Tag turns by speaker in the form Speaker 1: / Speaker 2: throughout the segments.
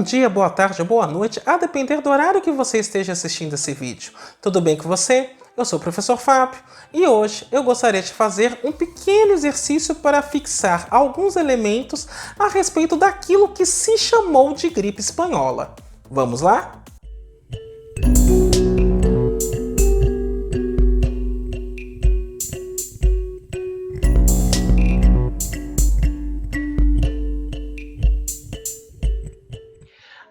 Speaker 1: Bom dia, boa tarde ou boa noite, a depender do horário que você esteja assistindo esse vídeo. Tudo bem com você? Eu sou o professor Fábio e hoje eu gostaria de fazer um pequeno exercício para fixar alguns elementos a respeito daquilo que se chamou de gripe espanhola. Vamos lá?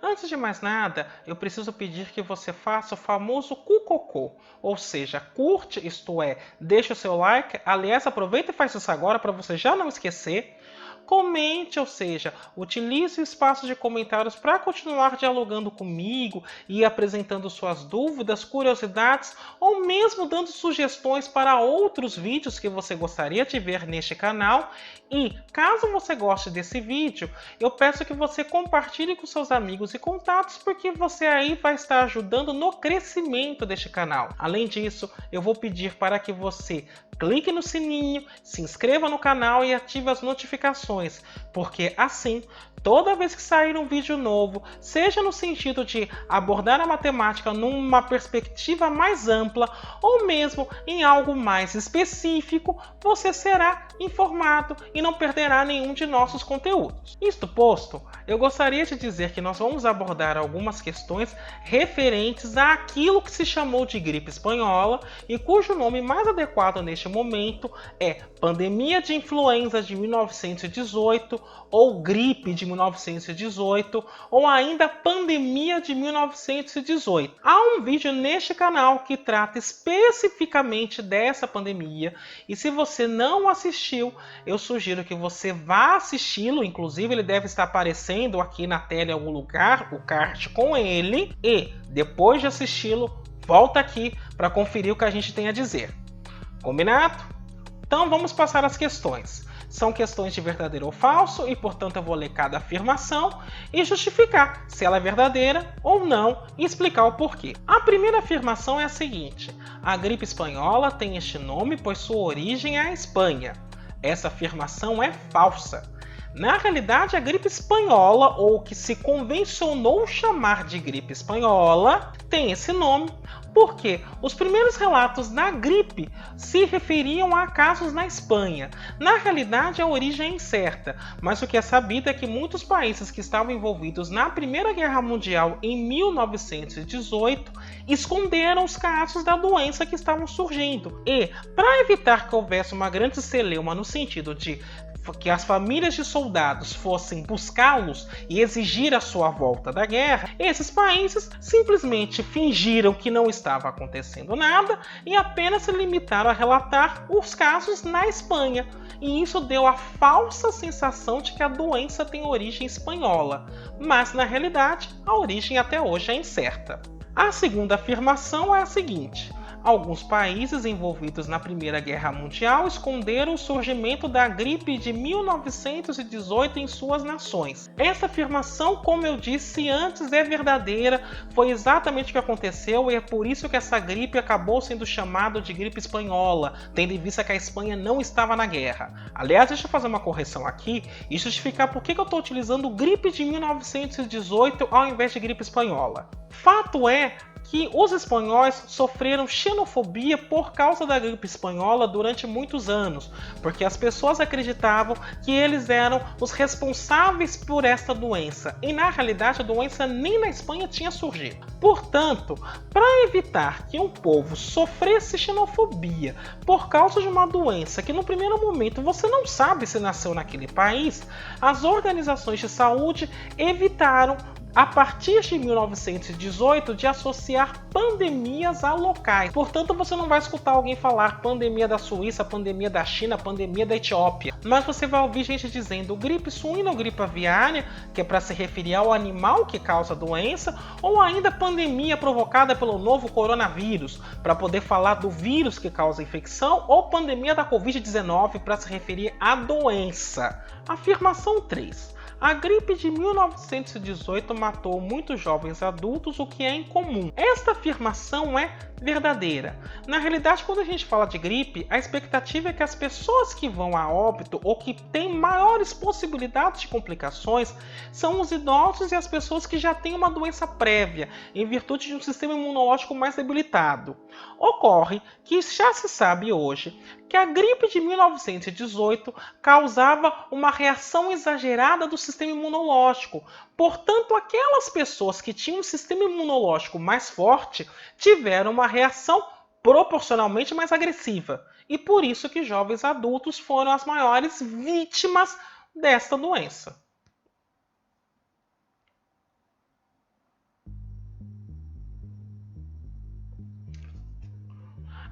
Speaker 1: Antes de mais nada, eu preciso pedir que você faça o famoso cucocô, ou seja, curte, isto é, deixa o seu like, aliás, aproveita e faz isso agora para você já não esquecer. Comente, ou seja, utilize o espaço de comentários para continuar dialogando comigo e apresentando suas dúvidas, curiosidades ou mesmo dando sugestões para outros vídeos que você gostaria de ver neste canal. E, caso você goste desse vídeo, eu peço que você compartilhe com seus amigos e contatos, porque você aí vai estar ajudando no crescimento deste canal. Além disso, eu vou pedir para que você clique no sininho, se inscreva no canal e ative as notificações, porque assim, toda vez que sair um vídeo novo, seja no sentido de abordar a matemática numa perspectiva mais ampla ou mesmo em algo mais específico, você será informado e não perderá nenhum de nossos conteúdos. Isto posto, eu gostaria de dizer que nós vamos abordar algumas questões referentes àquilo que se chamou de gripe espanhola e cujo nome mais adequado neste momento é pandemia de influenza de 1918 ou gripe de 1918 ou ainda pandemia de 1918. Há um vídeo neste canal que trata especificamente dessa pandemia e se você não assistiu, eu sugiro que você vá assisti-lo, inclusive ele deve estar aparecendo aqui na tela em algum lugar, o card com ele, e depois de assisti-lo, volta aqui para conferir o que a gente tem a dizer. Combinado? Então vamos passar às questões. São questões de verdadeiro ou falso e, portanto, eu vou ler cada afirmação e justificar se ela é verdadeira ou não e explicar o porquê. A primeira afirmação é a seguinte: a gripe espanhola tem este nome pois sua origem é a Espanha. Essa afirmação é falsa. Na realidade, a gripe espanhola, ou o que se convencionou chamar de gripe espanhola, tem esse nome porque os primeiros relatos da gripe se referiam a casos na Espanha. Na realidade, a origem é incerta, mas o que é sabido é que muitos países que estavam envolvidos na Primeira Guerra Mundial em 1918 esconderam os casos da doença que estavam surgindo. E, para evitar que houvesse uma grande celeuma no sentido de que as famílias de soldados fossem buscá-los e exigir a sua volta da guerra, esses países simplesmente fingiram que não estava acontecendo nada e apenas se limitaram a relatar os casos na Espanha. E isso deu a falsa sensação de que a doença tem origem espanhola, mas na realidade a origem até hoje é incerta. A segunda afirmação é a seguinte: alguns países envolvidos na Primeira Guerra Mundial esconderam o surgimento da gripe de 1918 em suas nações. Essa afirmação, como eu disse antes, é verdadeira, foi exatamente o que aconteceu e é por isso que essa gripe acabou sendo chamada de gripe espanhola, tendo em vista que a Espanha não estava na guerra. Aliás, deixa eu fazer uma correção aqui e justificar por que eu estou utilizando gripe de 1918 ao invés de gripe espanhola. Fato é que os espanhóis sofreram xenofobia por causa da gripe espanhola durante muitos anos, porque as pessoas acreditavam que eles eram os responsáveis por esta doença, e na realidade a doença nem na Espanha tinha surgido. Portanto, para evitar que um povo sofresse xenofobia por causa de uma doença que no primeiro momento você não sabe se nasceu naquele país, as organizações de saúde evitaram a partir de 1918 de associar pandemias a locais. Portanto, você não vai escutar alguém falar pandemia da Suíça, pandemia da China, pandemia da Etiópia. Mas você vai ouvir gente dizendo gripe suína ou gripe aviária, que é para se referir ao animal que causa a doença, ou ainda pandemia provocada pelo novo coronavírus, para poder falar do vírus que causa a infecção, ou pandemia da Covid-19 para se referir à doença. Afirmação 3. A gripe de 1918 matou muitos jovens adultos, o que é incomum. Esta afirmação é verdadeira. Na realidade, quando a gente fala de gripe, a expectativa é que as pessoas que vão a óbito ou que têm maiores possibilidades de complicações são os idosos e as pessoas que já têm uma doença prévia, em virtude de um sistema imunológico mais debilitado. Ocorre que já se sabe hoje que a gripe de 1918 causava uma reação exagerada do sistema imunológico. Portanto, aquelas pessoas que tinham um sistema imunológico mais forte tiveram uma reação proporcionalmente mais agressiva. E por isso que jovens adultos foram as maiores vítimas desta doença.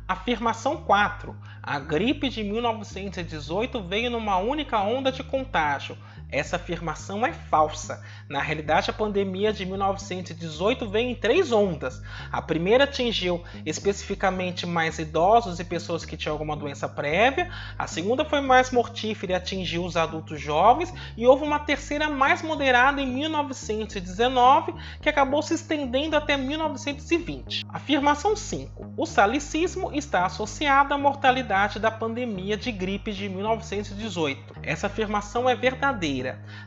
Speaker 1: Afirmação 4. A gripe de 1918 veio numa única onda de contágio. Essa afirmação é falsa. Na realidade, a pandemia de 1918 veio em 3 ondas. A primeira atingiu especificamente mais idosos e pessoas que tinham alguma doença prévia. A segunda foi mais mortífera e atingiu os adultos jovens. E houve uma terceira mais moderada em 1919, que acabou se estendendo até 1920. Afirmação 5. O salicismo está associado à mortalidade da pandemia de gripe de 1918. Essa afirmação é verdadeira.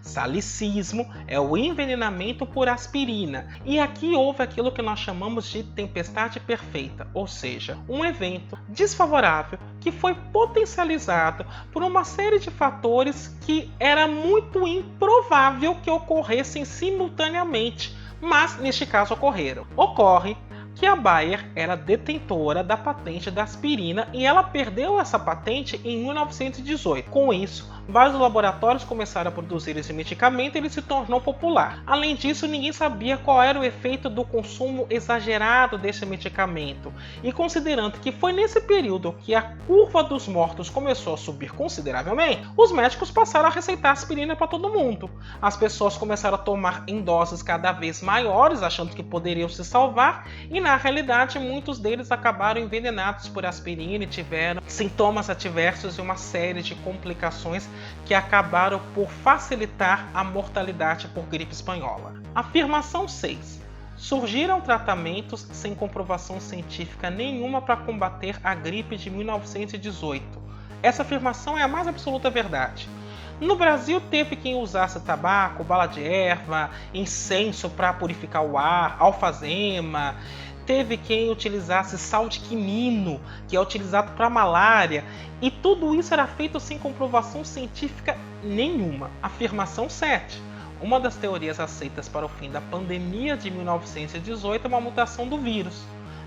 Speaker 1: Salicismo é o envenenamento por aspirina. E aqui houve aquilo que nós chamamos de tempestade perfeita, ou seja, um evento desfavorável que foi potencializado por uma série de fatores que era muito improvável que ocorressem simultaneamente, mas neste caso ocorreram. Ocorre que a Bayer era detentora da patente da aspirina e ela perdeu essa patente em 1918. Com isso, vários laboratórios começaram a produzir esse medicamento e ele se tornou popular. Além disso, ninguém sabia qual era o efeito do consumo exagerado desse medicamento. E considerando que foi nesse período que a curva dos mortos começou a subir consideravelmente, os médicos passaram a receitar aspirina para todo mundo. As pessoas começaram a tomar em doses cada vez maiores, achando que poderiam se salvar, e na realidade muitos deles acabaram envenenados por aspirina e tiveram sintomas adversos e uma série de complicações que acabaram por facilitar a mortalidade por gripe espanhola. Afirmação 6. Surgiram tratamentos sem comprovação científica nenhuma para combater a gripe de 1918. Essa afirmação é a mais absoluta verdade. No Brasil teve quem usasse tabaco, bala de erva, incenso para purificar o ar, alfazema. Teve quem utilizasse sal de quinino, que é utilizado para malária, e tudo isso era feito sem comprovação científica nenhuma. Afirmação 7. Uma das teorias aceitas para o fim da pandemia de 1918 é uma mutação do vírus.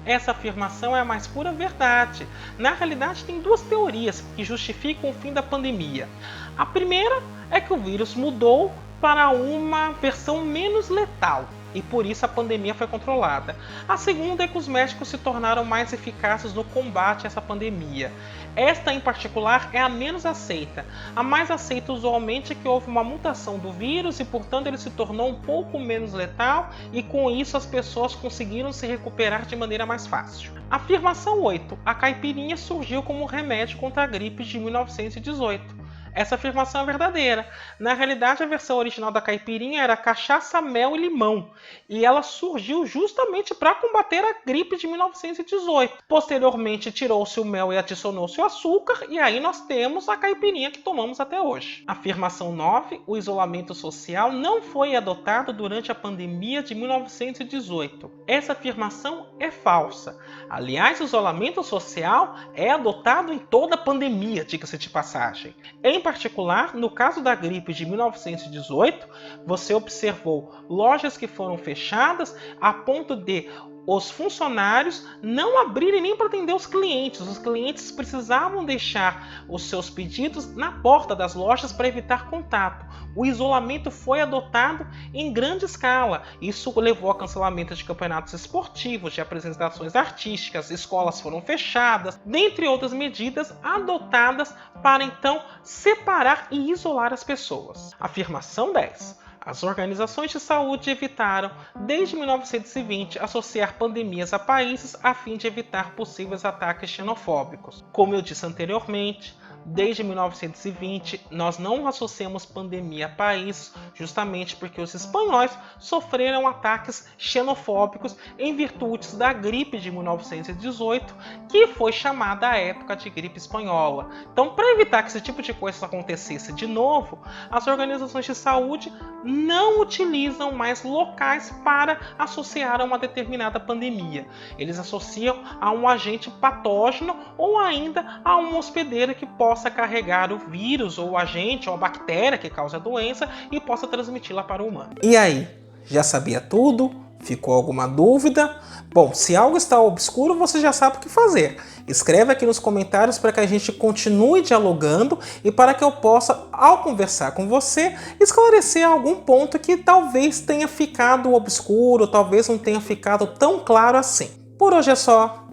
Speaker 1: Essa afirmação é a mais pura verdade. Na realidade, tem 2 teorias que justificam o fim da pandemia. A primeira é que o vírus mudou para uma versão menos letal e por isso a pandemia foi controlada. A segunda é que os médicos se tornaram mais eficazes no combate a essa pandemia. Esta em particular é a menos aceita. A mais aceita usualmente é que houve uma mutação do vírus e portanto ele se tornou um pouco menos letal e com isso as pessoas conseguiram se recuperar de maneira mais fácil. Afirmação 8. A caipirinha surgiu como remédio contra a gripe de 1918. Essa afirmação é verdadeira. Na realidade, a versão original da caipirinha era cachaça, mel e limão. E ela surgiu justamente para combater a gripe de 1918. Posteriormente, tirou-se o mel e adicionou-se o açúcar. E aí nós temos a caipirinha que tomamos até hoje. Afirmação 9. O isolamento social não foi adotado durante a pandemia de 1918. Essa afirmação é falsa. Aliás, o isolamento social é adotado em toda a pandemia, diga-se de passagem. Em particular, no caso da gripe de 1918, você observou lojas que foram fechadas a ponto de os funcionários não abrirem nem para atender os clientes. Os clientes precisavam deixar os seus pedidos na porta das lojas para evitar contato. O isolamento foi adotado em grande escala. Isso levou a cancelamento de campeonatos esportivos, de apresentações artísticas, escolas foram fechadas, dentre outras medidas adotadas para então separar e isolar as pessoas. Afirmação 10. As organizações de saúde evitaram, desde 1920, associar pandemias a países a fim de evitar possíveis ataques xenofóbicos. Como eu disse anteriormente, desde 1920, nós não associamos pandemia a país, justamente porque os espanhóis sofreram ataques xenofóbicos em virtude da gripe de 1918, que foi chamada a época de gripe espanhola. Então, para evitar que esse tipo de coisa acontecesse de novo, as organizações de saúde não utilizam mais locais para associar a uma determinada pandemia. Eles associam a um agente patógeno ou ainda a um hospedeiro que possa carregar o vírus ou o agente ou a bactéria que causa a doença e possa transmiti-la para o humano.
Speaker 2: E aí, já sabia tudo? Ficou alguma dúvida? Bom, se algo está obscuro, você já sabe o que fazer. Escreve aqui nos comentários para que a gente continue dialogando e para que eu possa, ao conversar com você, esclarecer algum ponto que talvez tenha ficado obscuro, talvez não tenha ficado tão claro assim. Por hoje é só.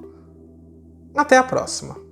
Speaker 2: Até a próxima.